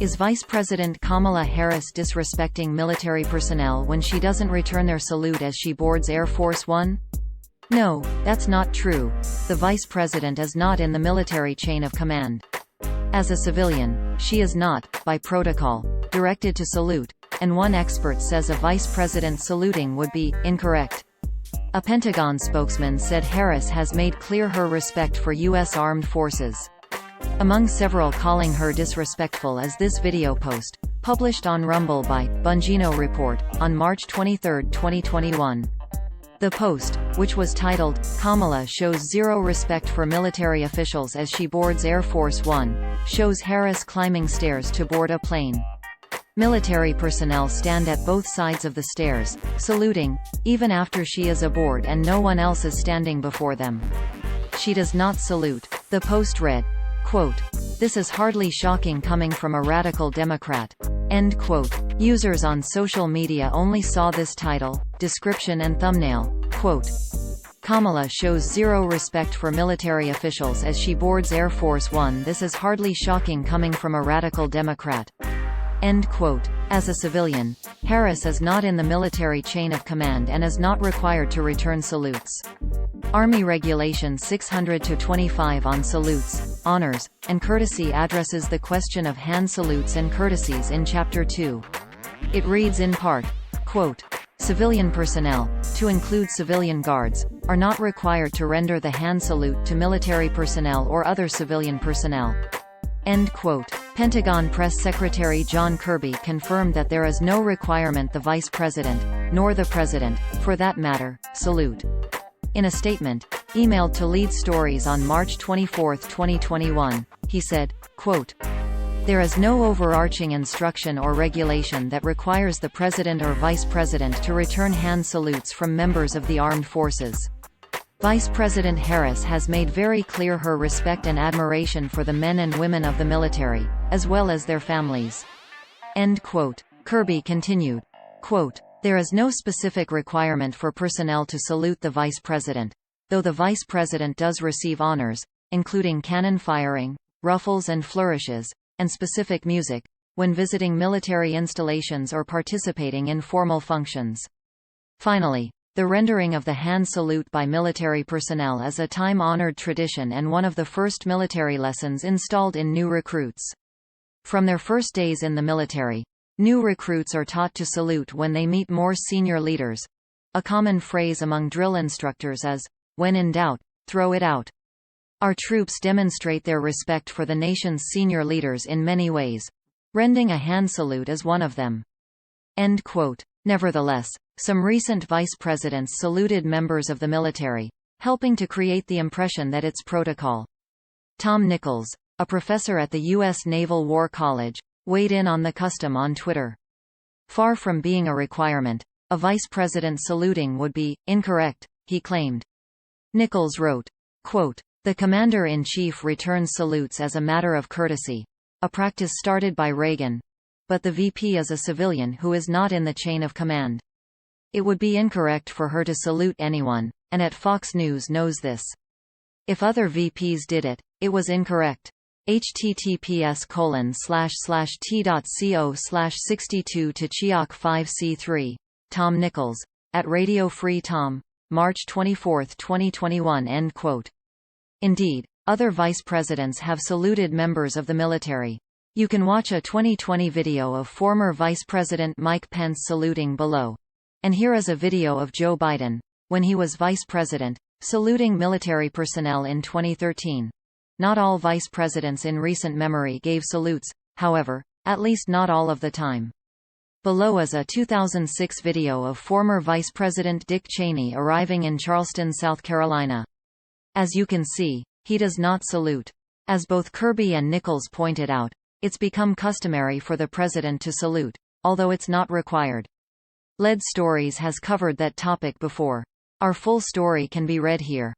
Is Vice President Kamala Harris disrespecting military personnel when she doesn't return their salute as she boards Air Force One? No, that's not true. The Vice President is not in the military chain of command. As a civilian, she is not, by protocol, directed to salute, and one expert says a Vice President saluting would be incorrect. A Pentagon spokesman said Harris has made clear her respect for U.S. Armed Forces. Among several calling her disrespectful is this video post, published on Rumble by Bongino Report, on March 23, 2021. The post, which was titled, "Kamala Shows Zero Respect for Military Officials as She Boards Air Force One," shows Harris climbing stairs to board a plane. Military personnel stand at both sides of the stairs, saluting, even after she is aboard and no one else is standing before them. She does not salute. The post read, quote, "This is hardly shocking coming from a radical Democrat." End quote. Users on social media only saw this title, description and thumbnail, quote, "Kamala shows zero respect for military officials as she boards Air Force One. This is hardly shocking coming from a radical Democrat." End quote. As a civilian, Harris is not in the military chain of command and is not required to return salutes. Army Regulation 600-25 on salutes, honors, and courtesy addresses the question of hand salutes and courtesies in Chapter 2. It reads in part, quote, "Civilian personnel, to include civilian guards, are not required to render the hand salute to military personnel or other civilian personnel." End quote. Pentagon Press Secretary John Kirby confirmed that there is no requirement the Vice President, nor the President, for that matter, salute. In a statement, emailed to Lead Stories on March 24, 2021, he said, quote, "There is no overarching instruction or regulation that requires the President or Vice President to return hand salutes from members of the armed forces. Vice President Harris has made very clear her respect and admiration for the men and women of the military, as well as their families." End quote. Kirby continued, quote, "There is no specific requirement for personnel to salute the Vice President, though the Vice President does receive honors, including cannon firing, ruffles and flourishes, and specific music, when visiting military installations or participating in formal functions. Finally, the rendering of the hand salute by military personnel is a time-honored tradition and one of the first military lessons installed in new recruits. From their first days in the military, new recruits are taught to salute when they meet more senior leaders. A common phrase among drill instructors is, 'When in doubt, throw it out.' Our troops demonstrate their respect for the nation's senior leaders in many ways. Rendering a hand salute is one of them." End quote. Nevertheless, some recent vice presidents saluted members of the military, helping to create the impression that it's protocol. Tom Nichols, a professor at the U.S. Naval War College, weighed in on the custom on Twitter. "Far from being a requirement, a vice president saluting would be incorrect," he claimed. Nichols wrote, quote, "The commander-in-chief returns salutes as a matter of courtesy, a practice started by Reagan. But the VP is a civilian who is not in the chain of command. It would be incorrect for her to salute anyone, and at Fox News knows this. If other VPs did it, it was incorrect." https://t.co/62 to Chiok 5C3, Tom Nichols, at Radio Free Tom, March 24, 2021. End quote. Indeed, other vice presidents have saluted members of the military. You can watch a 2020 video of former Vice President Mike Pence saluting below. And here is a video of Joe Biden, when he was vice president, saluting military personnel in 2013. Not all vice presidents in recent memory gave salutes, however, at least not all of the time. Below is a 2006 video of former Vice President Dick Cheney arriving in Charleston, South Carolina. As you can see, he does not salute. As both Kirby and Nichols pointed out, it's become customary for the president to salute, although it's not required. Lead Stories has covered that topic before. Our full story can be read here.